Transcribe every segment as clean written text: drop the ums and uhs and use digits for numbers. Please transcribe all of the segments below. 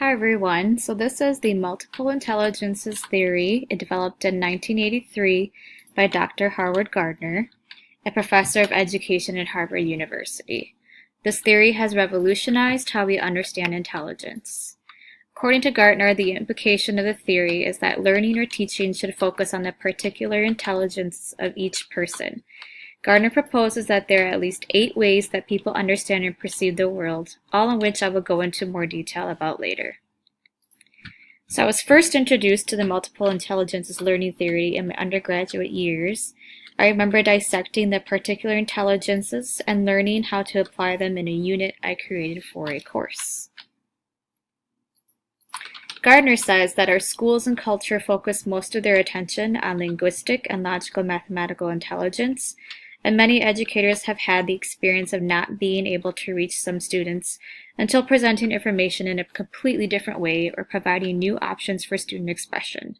Hi everyone, so this is the multiple intelligences theory. It developed in 1983 by Dr. Howard Gardner, a professor of education at Harvard University. This theory has revolutionized how we understand intelligence. According to Gardner, the implication of the theory is that learning or teaching should focus on the particular intelligence of each person. Gardner proposes that there are at least 8 ways that people understand and perceive the world, all in which I will go into more detail about later. So I was first introduced to the multiple intelligences learning theory in my undergraduate years. I remember dissecting the particular intelligences and learning how to apply them in a unit I created for a course. Gardner says that our schools and culture focus most of their attention on linguistic and logical mathematical intelligence, and many educators have had the experience of not being able to reach some students until presenting information in a completely different way or providing new options for student expression.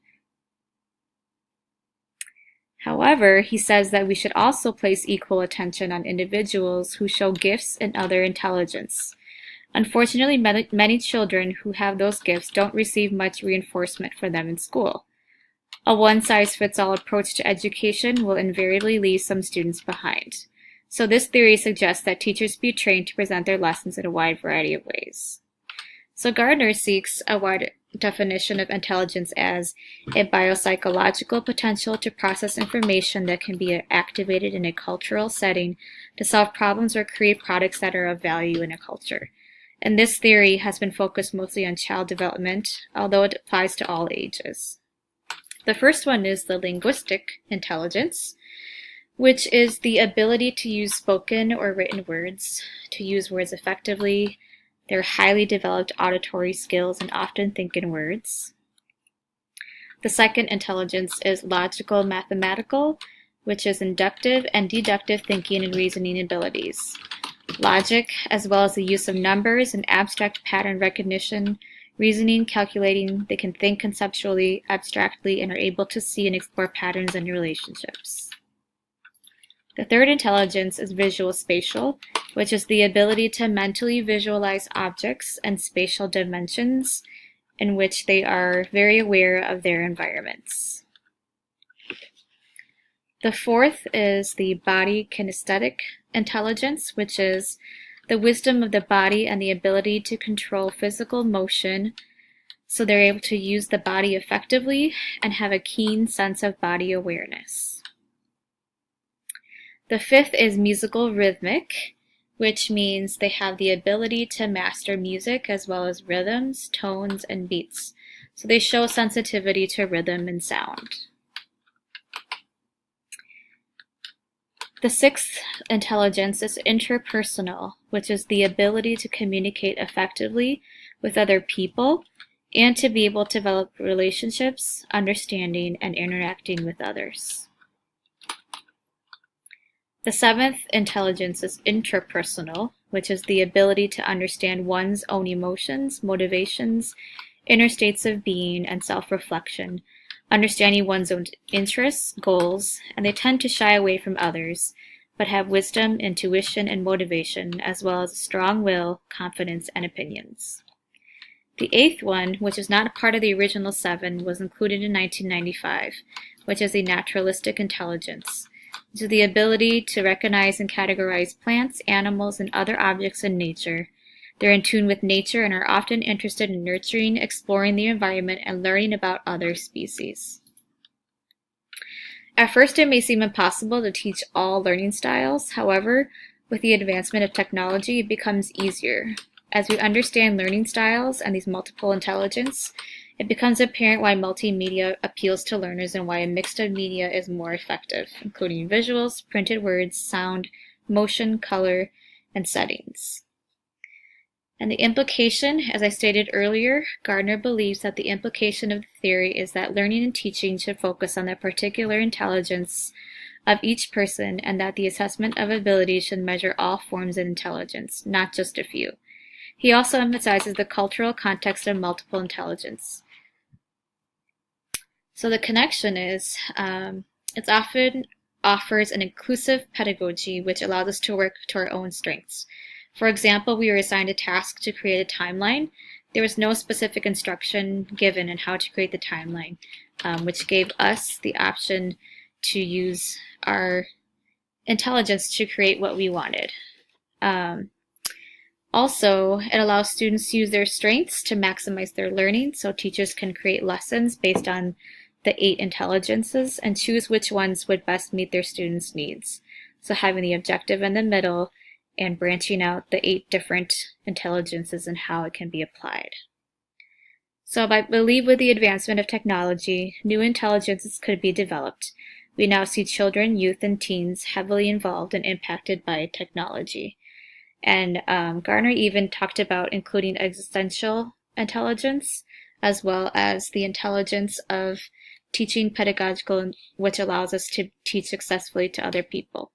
However, he says that we should also place equal attention on individuals who show gifts and other intelligence. Unfortunately, many children who have those gifts don't receive much reinforcement for them in school. A one-size-fits-all approach to education will invariably leave some students behind. So this theory suggests that teachers be trained to present their lessons in a wide variety of ways. So Gardner seeks a wide definition of intelligence as a biopsychological potential to process information that can be activated in a cultural setting to solve problems or create products that are of value in a culture. And this theory has been focused mostly on child development, although it applies to all ages. The first one is the linguistic intelligence, which is the ability to use spoken or written words, to use words effectively. They're highly developed auditory skills and often think in words. The second intelligence is logical mathematical, which is inductive and deductive thinking and reasoning abilities. Logic, as well as the use of numbers and abstract pattern recognition, reasoning, calculating, they can think conceptually, abstractly, and are able to see and explore patterns and relationships. The third intelligence is visual spatial, which is the ability to mentally visualize objects and spatial dimensions in which they are very aware of their environments. The fourth is the body kinesthetic intelligence, which is the wisdom of the body and the ability to control physical motion, so they're able to use the body effectively and have a keen sense of body awareness. The fifth is musical rhythmic, which means they have the ability to master music as well as rhythms, tones, and beats. So they show sensitivity to rhythm and sound. The sixth intelligence is interpersonal, which is the ability to communicate effectively with other people and to be able to develop relationships, understanding, and interacting with others. The seventh intelligence is interpersonal, which is the ability to understand one's own emotions, motivations, inner states of being, and self-reflection, understanding one's own interests, goals, and they tend to shy away from others, but have wisdom, intuition, and motivation, as well as strong will, confidence, and opinions. The eighth one, which is not a part of the original 7, was included in 1995, which is the naturalistic intelligence, which is the ability to recognize and categorize plants, animals, and other objects in nature. They're in tune with nature and are often interested in nurturing, exploring the environment, and learning about other species. At first, it may seem impossible to teach all learning styles. However, with the advancement of technology, it becomes easier. As we understand learning styles and these multiple intelligence, it becomes apparent why multimedia appeals to learners and why a mix of media is more effective, including visuals, printed words, sound, motion, color, and settings. And the implication, as I stated earlier, Gardner believes that the implication of the theory is that learning and teaching should focus on the particular intelligence of each person and that the assessment of ability should measure all forms of intelligence, not just a few. He also emphasizes the cultural context of multiple intelligence. So the connection is, it often offers an inclusive pedagogy which allows us to work to our own strengths. For example, we were assigned a task to create a timeline there was no specific instruction given in how to create the timeline, which gave us the option to use our intelligence to create what we wanted. Also, it allows students to use their strengths to maximize their learning, so teachers can create lessons based on the 8 intelligences and choose which ones would best meet their students' needs. So having the objective in the middle and branching out the 8 different intelligences and how it can be applied. So I believe with the advancement of technology, new intelligences could be developed. We now see children, youth, and teens heavily involved and impacted by technology. And Garner even talked about including existential intelligence as well as the intelligence of teaching pedagogical, which allows us to teach successfully to other people.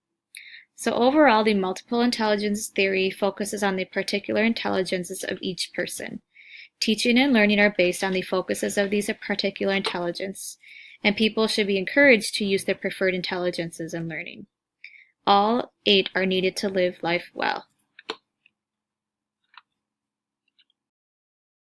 So overall, the multiple intelligence theory focuses on the particular intelligences of each person. Teaching and learning are based on the focuses of these particular intelligence, and people should be encouraged to use their preferred intelligences in learning. All 8 are needed to live life well.